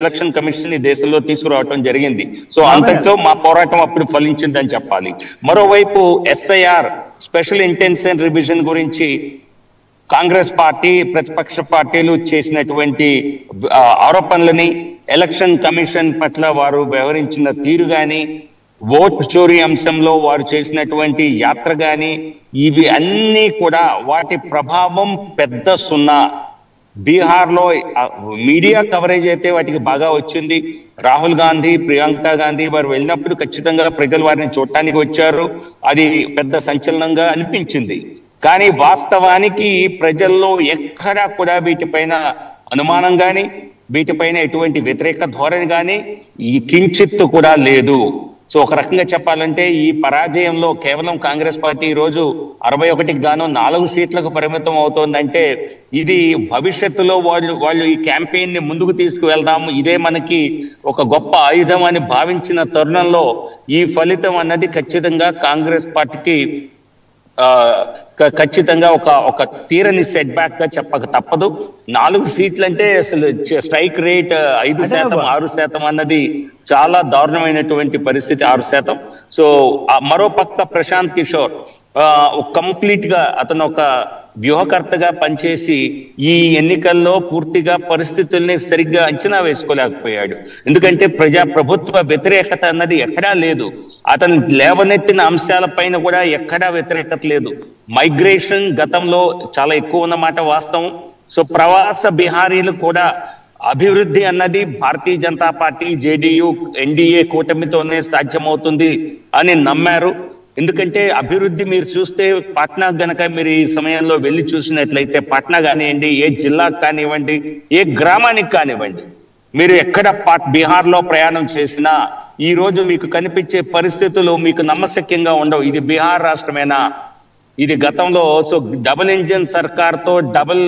Election commission ఈ దేశంలో తీసుకురావటం జరిగింది. సో అంతటితో మా పోరాటం అప్పుడు ఫలించిందని చెప్పాలి. మరోవైపు ఎస్ఐఆర్ స్పెషల్ ఇంటెన్సివ్ రివిజన్ గురించి కాంగ్రెస్ పార్టీ ప్రతిపక్ష పార్టీలు చేసినటువంటి ఆరోపణలని, ఎలక్షన్ కమిషన్ పట్ల వారు వ్యవహరించిన తీరు గాని, ఓట్ చోరీ అంశంలో వారు చేసినటువంటి యాత్ర గాని, ఇవి అన్ని కూడా వాటి ప్రభావం పెద్ద సున్నా. బీహార్ లో మీడియా కవరేజ్ అయితే వాటికి బాగా వచ్చింది. రాహుల్ గాంధీ, ప్రియాంక గాంధీ వారు వెళ్ళినప్పుడు ఖచ్చితంగా ప్రజలు వారిని చూడటానికి వచ్చారు. అది పెద్ద సంచలనంగా అనిపించింది. కానీ వాస్తవానికి ప్రజల్లో ఎక్కడా కూడా వీటిపైన అనుమానం గాని, వీటిపైన ఎటువంటి వ్యతిరేక ధోరణి గాని ఈ కించిత్తు కూడా లేదు. సో ఒక రకంగా చెప్పాలంటే ఈ పరాజయంలో కేవలం కాంగ్రెస్ పార్టీ ఈ రోజు 61కి గాను 4 సీట్లకు పరిమితం అవుతోందంటే ఇది భవిష్యత్తులో వాళ్ళు ఈ క్యాంపెయిన్ ని ముందుకు తీసుకువెళ్దాము, ఇదే మనకి ఒక గొప్ప ఆయుధం అని భావించిన తరుణంలో ఈ ఫలితం అన్నది ఖచ్చితంగా కాంగ్రెస్ పార్టీకి ఖచ్చితంగా ఒక తీరని సెట్ బ్యాక్ గా చెప్పక తప్పదు. 4 సీట్లు అంటే అసలు స్ట్రైక్ రేట్ 5%, 6% అన్నది చాలా దారుణమైనటువంటి పరిస్థితి. 6%. సో మరో పక్క ప్రశాంత్ కిషోర్ కంప్లీట్ గా అతను ఒక వ్యూహకర్తగా పనిచేసి ఈ ఎన్నికల్లో పూర్తిగా పరిస్థితుల్ని సరిగ్గా అంచనా వేసుకోలేకపోయాడు. ఎందుకంటే ప్రభుత్వ వ్యతిరేకత అన్నది ఎక్కడా లేదు. అతను లేవనెత్తిన అంశాలపైన కూడా ఎక్కడా వ్యతిరేకత లేదు. మైగ్రేషన్ గతంలో చాలా ఎక్కువ ఉన్నమాట వాస్తవం. సో ప్రవాస బిహారీలు కూడా అభివృద్ధి అన్నది Bharatiya Janata party, JDU, NDA కూటమితోనే సాధ్యమవుతుంది అని నమ్మారు. ఎందుకంటే అభివృద్ధి మీరు చూస్తే పాట్నా గనక మీరు ఈ సమయంలో వెళ్ళి చూసినట్లయితే పాట్నా కానివ్వండి, ఏ జిల్లాకు కానివ్వండి, ఏ గ్రామానికి కానివ్వండి, మీరు ఎక్కడ బీహార్ లో ప్రయాణం చేసినా ఈ రోజు మీకు కనిపించే పరిస్థితులు మీకు నమ్మశక్యంగా ఉండవు. ఇది బీహార్ రాష్ట్రమేనా? ఇది గతంలో డబుల్ ఇంజిన్ సర్కార్తో డబుల్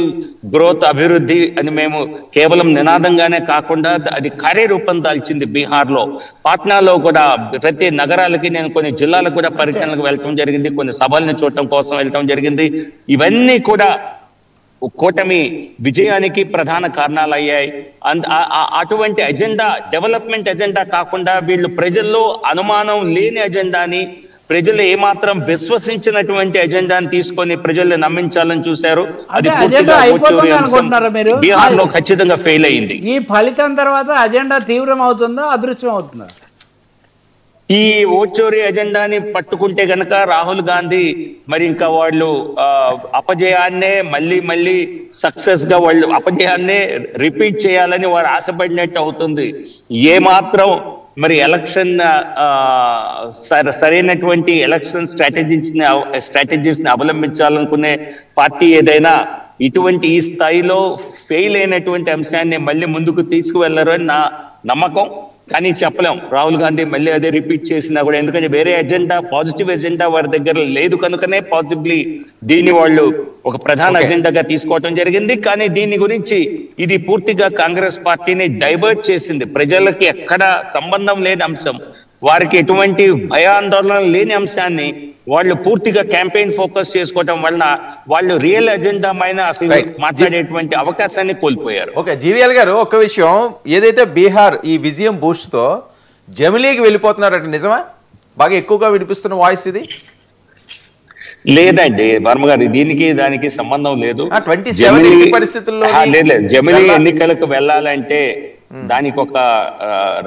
గ్రోత్ అభివృద్ధి అని మేము కేవలం నినాదంగానే కాకుండా అది కార్యరూపం దాల్చింది బీహార్ లో. పాట్నాలో కూడా ప్రతి నగరాలకి నేను కొన్ని జిల్లాలకు కూడా పర్యటనలకు వెళ్ళటం జరిగింది, కొన్ని సభల్ని చూడటం కోసం వెళ్ళటం జరిగింది. ఇవన్నీ కూడా కూటమి విజయానికి ప్రధాన కారణాలు అయ్యాయి. అటువంటి ఎజెండా, డెవలప్మెంట్ ఎజెండా కాకుండా వీళ్ళు ప్రజల్లో అనుమానం లేని ఎజెండాని, ప్రజలు ఏమాత్రం విశ్వసించినటువంటి ఎజెండాని తీసుకొని ప్రజల్ని నమ్మించాలని చూశారు. అది బీహార్ లో ఖచ్చితంగా ఫెయిల్ అయింది. ఈ ఫలితం తర్వాత అజెండా తీవ్రం అవుతుందా, అదృశ్యం అవుతుందా? ఈ ఓచోరీ ఎజెండాని పట్టుకుంటే గనక రాహుల్ గాంధీ మరి ఇంకా వాళ్ళు అపజయాన్నే మళ్ళీ సక్సెస్ గా వాళ్ళు అపజయాన్నే రిపీట్ చేయాలని వారు ఆశపడినట్టు అవుతుంది. ఏమాత్రం మరి ఎలక్షన్ సరైనటువంటి ఎలక్షన్ స్ట్రాటజీస్ ని అవలంబించాలనుకునే పార్టీ ఏదైనా ఇటువంటి ఈ స్థాయిలో ఫెయిల్ అయినటువంటి అంశాన్ని మళ్ళీ ముందుకు తీసుకువెళ్లరు అని నా నమ్మకం. కానీ చెప్పలేం, రాహుల్ గాంధీ మళ్ళీ అదే రిపీట్ చేసినా కూడా, ఎందుకంటే వేరే ఎజెండా, పాజిటివ్ ఎజెండా వారి దగ్గర లేదు కనుకనే పాసిబ్లీ దీన్ని వాళ్ళు ఒక ప్రధాన ఎజెండాగా తీసుకోవటం జరిగింది. కానీ దీని గురించి ఇది పూర్తిగా కాంగ్రెస్ పార్టీని డైవర్ట్ చేసింది. ప్రజలకి ఎక్కడ సంబంధం లేని అంశం, వారికి ఎటువంటి భయాందోళన లేని అంశాన్ని వాళ్ళు పూర్తిగా క్యాంపెయిన్ ఫోకస్ చేసుకోవడం వలన వాళ్ళు రియల్ ఎజెండా పైన అసలు మాట్లాడేటువంటి అవకాశాన్ని కోల్పోయారు. ఓకే, జీవీఎల్ గారు, ఒక విషయం, ఏదైతే బీహార్ ఈ విజయం బూస్ట్ తో జమిలీకి వెళ్ళిపోతున్నారట, నిజమా? బాగా ఎక్కువగా వినిపిస్తున్న వాయిస్ ఇది. లేదండి వర్మ గారు, దీనికి దానికి సంబంధం లేదు. పరిస్థితుల్లో లేదు, జమిలీ ఎన్నికలకు వెళ్ళాలంటే దానికి ఒక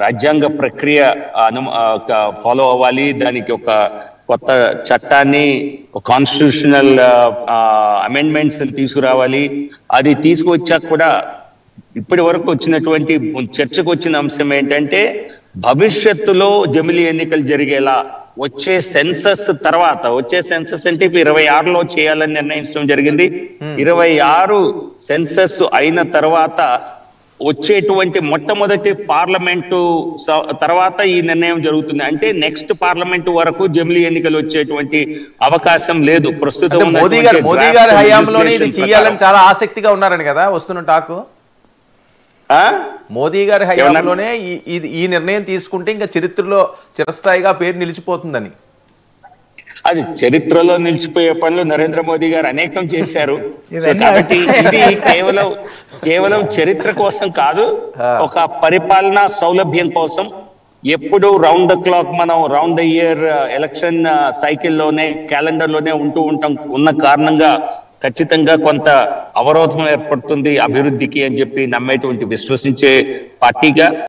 రాజ్యాంగ ప్రక్రియ ఫాలో అవ్వాలి. దానికి ఒక కొత్త చట్టాన్ని, కాన్స్టిట్యూషనల్ అమెండ్మెంట్స్ తీసుకురావాలి. అది తీసుకువచ్చాక కూడా ఇప్పటి వరకు వచ్చినటువంటి చర్చకు వచ్చిన అంశం ఏంటంటే భవిష్యత్తులో జమిలీ ఎన్నికలు జరిగేలా వచ్చే సెన్సస్ తర్వాత, వచ్చే సెన్సస్ అంటే 26లో చేయాలని నిర్ణయించడం జరిగింది. 26 సెన్సస్ అయిన తర్వాత వచ్చేటువంటి మొట్టమొదటి పార్లమెంటు తర్వాత ఈ నిర్ణయం జరుగుతుంది. అంటే నెక్స్ట్ పార్లమెంటు వరకు జమిలీ ఎన్నికలు వచ్చేటువంటి అవకాశం లేదు. ప్రస్తుతం మోదీ గారి హయాంలోనే ఇది చేయాలని చాలా ఆసక్తిగా ఉన్నారని కదా వస్తున్న టాకు. మోదీ గారి హయాంలోనే ఈ నిర్ణయం తీసుకుంటే ఇంకా చరిత్రలో చిరస్థాయిగా పేరు నిలిచిపోతుందని. అది చరిత్రలో నిలిచిపోయే పనులు నరేంద్ర మోదీ గారు అనేకం చేశారు. సో ఇవన్నీ కాబట్టి ఇది కేవలం చరిత్ర కోసం కాదు, ఒక పరిపాలనా సౌలభ్యం కోసం. ఎప్పుడు రౌండ్ ద క్లాక్ మనం రౌండ్ ద ఇయర్ ఎలక్షన్ సైకిల్లోనే క్యాలెండర్ లోనే ఉంటూ ఉంటాం ఉన్న కారణంగా ఖచ్చితంగా కొంత అవరోధం ఏర్పడుతుంది అభివృద్ధికి అని చెప్పి నమ్మేటువంటి విశ్వసించే పార్టీగా